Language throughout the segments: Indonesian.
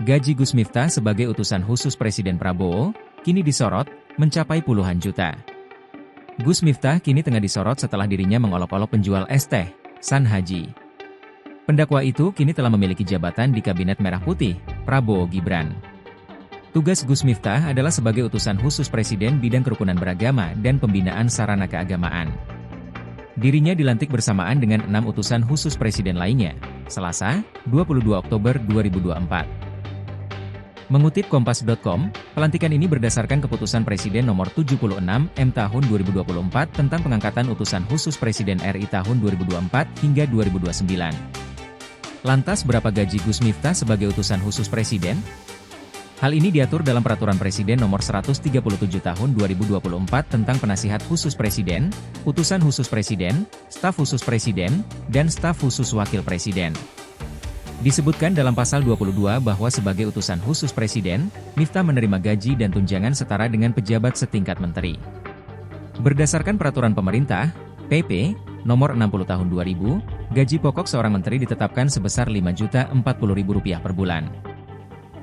Gaji Gus Miftah sebagai utusan khusus Presiden Prabowo, kini disorot, mencapai puluhan juta. Gus Miftah kini tengah disorot setelah dirinya mengolok-olok penjual es teh, San Haji. Pendakwa itu kini telah memiliki jabatan di Kabinet Merah Putih, Prabowo Gibran. Tugas Gus Miftah adalah sebagai utusan khusus Presiden bidang kerukunan beragama dan pembinaan sarana keagamaan. Dirinya dilantik bersamaan dengan 6 utusan khusus Presiden lainnya, Selasa, 22 Oktober 2024. Mengutip Kompas.com, pelantikan ini berdasarkan keputusan Presiden nomor 76 M tahun 2024 tentang pengangkatan utusan khusus Presiden RI tahun 2024 hingga 2029. Lantas berapa gaji Gus Miftah sebagai utusan khusus Presiden? Hal ini diatur dalam Peraturan Presiden nomor 137 tahun 2024 tentang penasihat khusus Presiden, utusan khusus Presiden, staf khusus Presiden, dan staf khusus Wakil Presiden. Disebutkan dalam pasal 22 bahwa sebagai utusan khusus Presiden, Miftah menerima gaji dan tunjangan setara dengan pejabat setingkat menteri. Berdasarkan peraturan pemerintah, PP, nomor 60 tahun 2000, gaji pokok seorang menteri ditetapkan sebesar Rp5.040.000 per bulan.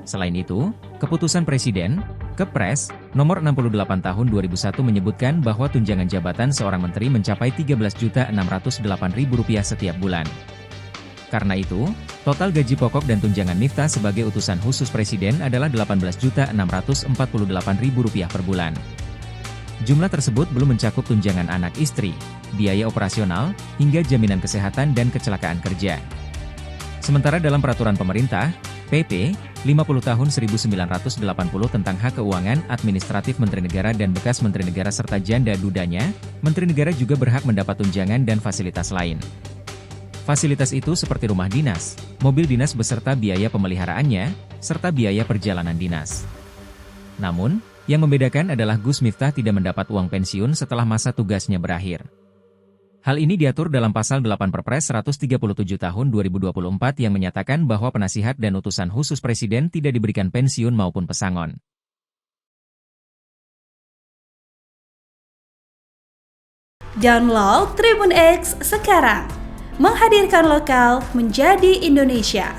Selain itu, keputusan Presiden, Kepres, nomor 68 tahun 2001 menyebutkan bahwa tunjangan jabatan seorang menteri mencapai Rp13.608.000 setiap bulan. Karena itu, total gaji pokok dan tunjangan Miftah sebagai utusan khusus Presiden adalah Rp18.648.000 per bulan. Jumlah tersebut belum mencakup tunjangan anak istri, biaya operasional, hingga jaminan kesehatan dan kecelakaan kerja. Sementara dalam peraturan pemerintah, PP, 50 tahun 1980 tentang hak keuangan administratif Menteri Negara dan bekas Menteri Negara serta janda dudanya, Menteri Negara juga berhak mendapat tunjangan dan fasilitas lain. Fasilitas itu seperti rumah dinas, mobil dinas beserta biaya pemeliharaannya, serta biaya perjalanan dinas. Namun, yang membedakan adalah Gus Miftah tidak mendapat uang pensiun setelah masa tugasnya berakhir. Hal ini diatur dalam pasal 8 Perpres 137 tahun 2024 yang menyatakan bahwa penasihat dan utusan khusus Presiden tidak diberikan pensiun maupun pesangon. Download Tribun X sekarang. Menghadirkan lokal menjadi Indonesia.